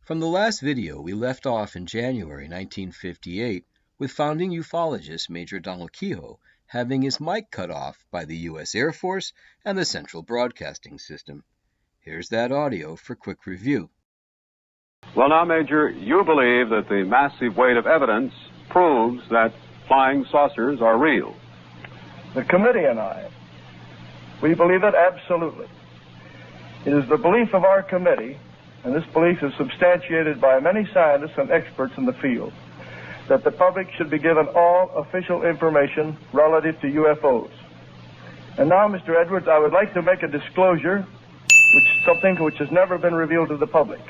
From the last video, we left off in January 1958 with founding ufologist Major Donald Keyhoe having his mic cut off by the U.S. Air Force and the Central Broadcasting System. Here's that audio for quick review. Well, now, Major, you believe that the massive weight of evidence proves that flying saucers are real. The committee and I, we believe it absolutely. It is the belief of our committee, and this belief is substantiated by many scientists and experts in the field, that the public should be given all official information relative to UFOs. And now, Mr. Edwards, I would like to make a disclosure, something which has never been revealed to the public.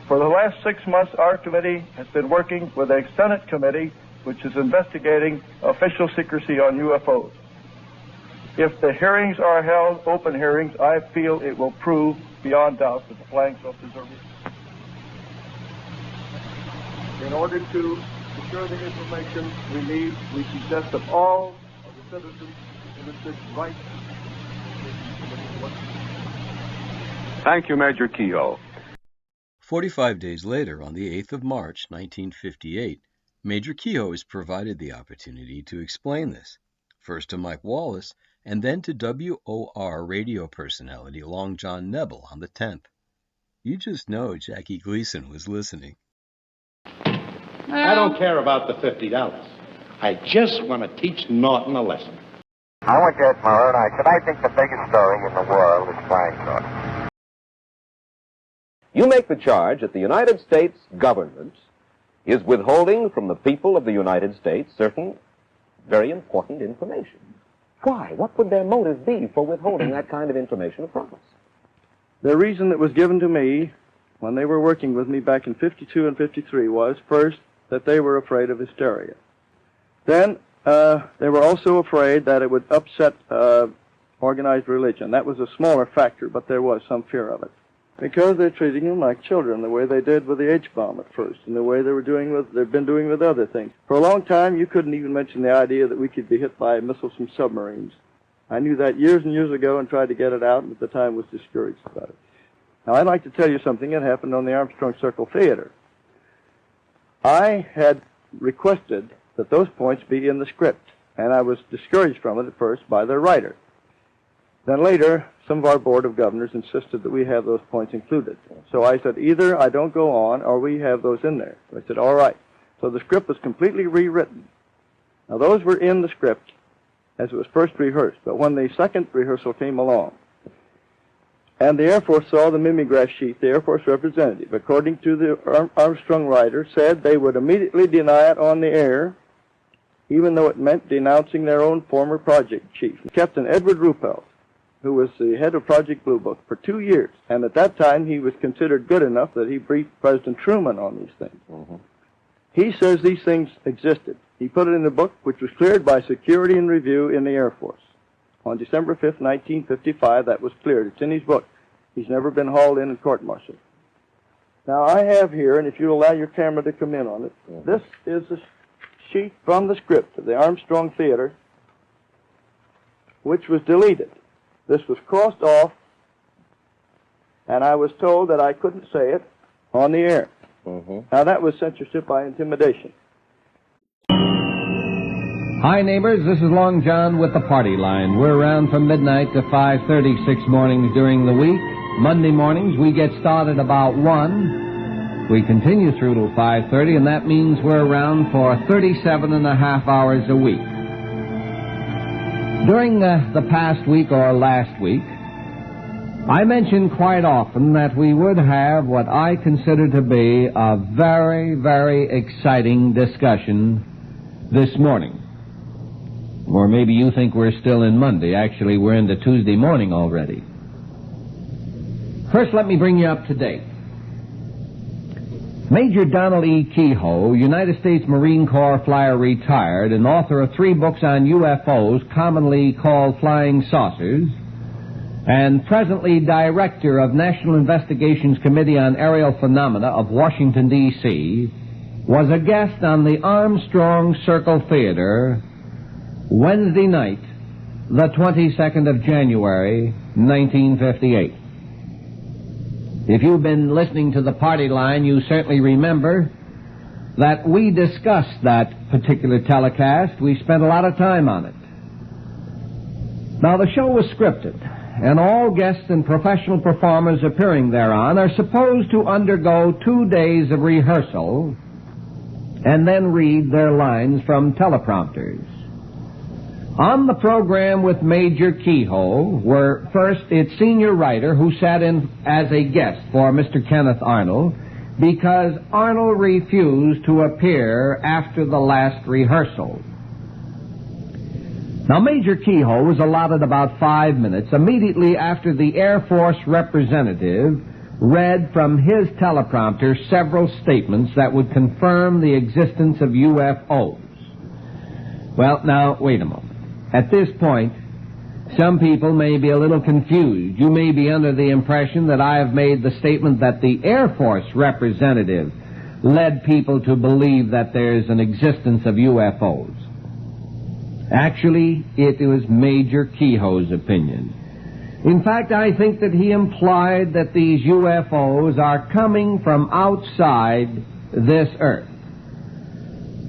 For the last 6 months, our committee has been working with a Senate committee which is investigating official secrecy on UFOs. If the hearings are held, open hearings, I feel it will prove beyond doubt that the flying saucers are real. In order to secure the information we suggest that all of the citizens in the state right. Thank you, Major Keyhoe. 45 days later, on the 8th of March, 1958, Major Keyhoe is provided the opportunity to explain this, first to Mike Wallace, and then to W.O.R. radio personality Long John Nebel on the 10th. You just know Jackie Gleason was listening. I don't care about the $50. I just want to teach Norton a lesson. I want you tomorrow night. I think the biggest story in the world is flying saucers. You make the charge that the United States government is withholding from the people of the United States certain very important information. Why? What would their motive be for withholding that kind of information from us? The reason that was given to me when they were working with me back in 52 and 53 was, first, that they were afraid of hysteria. Then, they were also afraid that it would upset organized religion. That was a smaller factor, but there was some fear of it. Because they're treating them like children, the way they did with the H-bomb at first, and the way they've been doing with other things. For a long time, you couldn't even mention the idea that we could be hit by missiles from submarines. I knew that years and years ago and tried to get it out, and at the time was discouraged about it. Now, I'd like to tell you something that happened on the Armstrong Circle Theatre. I had requested that those points be in the script, and I was discouraged from it at first by their writer. Then later, some of our Board of Governors insisted that we have those points included. So I said, either I don't go on or we have those in there. So I said, all right. So the script was completely rewritten. Now, those were in the script as it was first rehearsed, but when the second rehearsal came along, and the Air Force saw the mimeograph sheet, the Air Force representative, according to the Armstrong writer, said they would immediately deny it on the air, even though it meant denouncing their own former project chief, Captain Edward Ruppelt, who was the head of Project Blue Book for 2 years. And at that time, he was considered good enough that he briefed President Truman on these things. Mm-hmm. He says these things existed. He put it in the book, which was cleared by Security and Review in the Air Force. On December 5th, 1955, that was cleared. It's in his book. He's never been hauled in and court-martialed. Now, I have here, and if you allow your camera to come in on it, this is a sheet from the script of the Armstrong Theater, which was deleted. This was crossed off, and I was told that I couldn't say it on the air. Mm-hmm. Now, that was censorship by intimidation. Hi, neighbors. This is Long John with the Party Line. We're around from midnight to 5:30 6 mornings during the week. Monday mornings, we get started about 1. We continue through till 5:30, and that means we're around for 37 and a half hours a week. During the past week or last week, I mentioned quite often that we would have what I consider to be a very, very exciting discussion this morning. Or maybe you think we're still in Monday. Actually, we're into Tuesday morning already. First, let me bring you up to date. Major Donald E. Keyhoe, United States Marine Corps flyer retired and author of 3 books on UFOs, commonly called flying saucers, and presently director of National Investigations Committee on Aerial Phenomena of Washington, D.C., was a guest on the Armstrong Circle Theatre Wednesday night, the 22nd of January, 1958. If you've been listening to the party line, you certainly remember that we discussed that particular telecast. We spent a lot of time on it. Now, the show was scripted, and all guests and professional performers appearing thereon are supposed to undergo 2 days of rehearsal and then read their lines from teleprompters. On the program with Major Keyhoe were first its senior writer, who sat in as a guest for Mr. Kenneth Arnold because Arnold refused to appear after the last rehearsal. Now, Major Keyhoe was allotted about 5 minutes immediately after the Air Force representative read from his teleprompter several statements that would confirm the existence of UFOs. Well, now, wait a moment. At this point, some people may be a little confused. You may be under the impression that I have made the statement that the Air Force representative led people to believe that there's an existence of UFOs. Actually, it was Major Keyhoe's opinion. In fact, I think that he implied that these UFOs are coming from outside this Earth.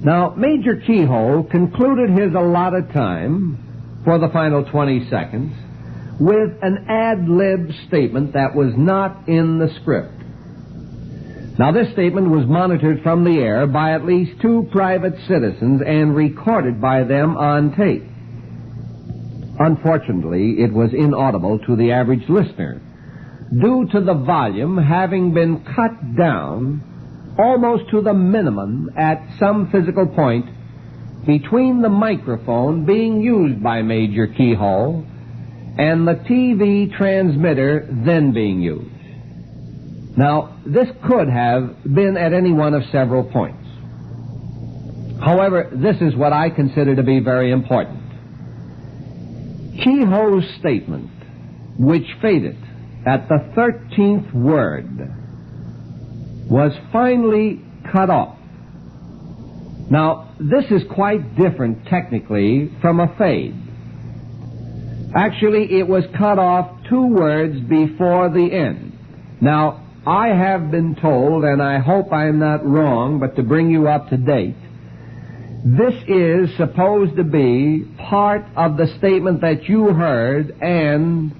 Now, Major Keyhoe concluded his allotted time for the final 20 seconds with an ad-lib statement that was not in the script. Now, this statement was monitored from the air by at least 2 private citizens and recorded by them on tape. Unfortunately, it was inaudible to the average listener, due to the volume having been cut down almost to the minimum at some physical point between the microphone being used by Major Keyhoe and the TV transmitter then being used. Now, this could have been at any one of several points. However, this is what I consider to be very important. Keyhoe's statement, which faded at the 13th word, was finally cut off. Now, this is quite different technically from a fade. Actually, it was cut off 2 words before the end. Now, I have been told, and I hope I'm not wrong, but to bring you up to date, this is supposed to be part of the statement that you heard and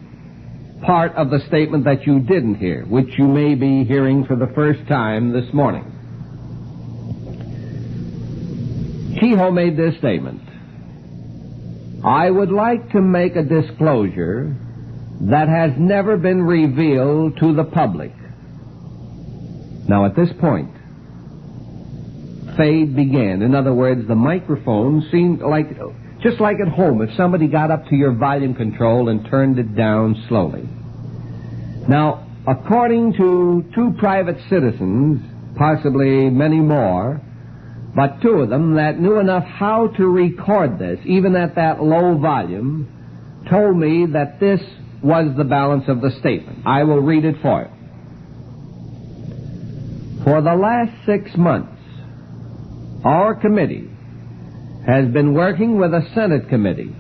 part of the statement that you didn't hear, which you may be hearing for the first time this morning. Keyhoe made this statement: I would like to make a disclosure that has never been revealed to the public. Now, at this point, fade began. In other words, the microphone seemed like, just like at home, if somebody got up to your volume control and turned it down slowly. Now, according to 2 private citizens, possibly many more, but 2 of them that knew enough how to record this, even at that low volume, told me that this was the balance of the statement. I will read it for you. For the last 6 months, our committee has been working with a Senate committee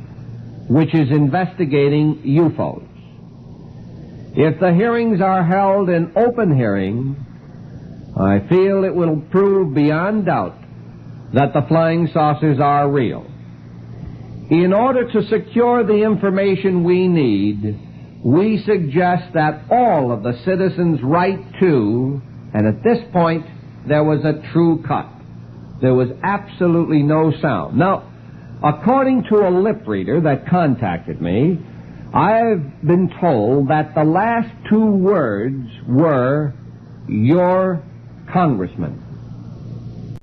which is investigating UFOs. If the hearings are held in open hearing, I feel it will prove beyond doubt that the flying saucers are real. In order to secure the information we need, we suggest that all of the citizens write to, and at this point, there was a true cut. There was absolutely no sound. Now, according to a lip reader that contacted me, I've been told that the last 2 words were, your congressman.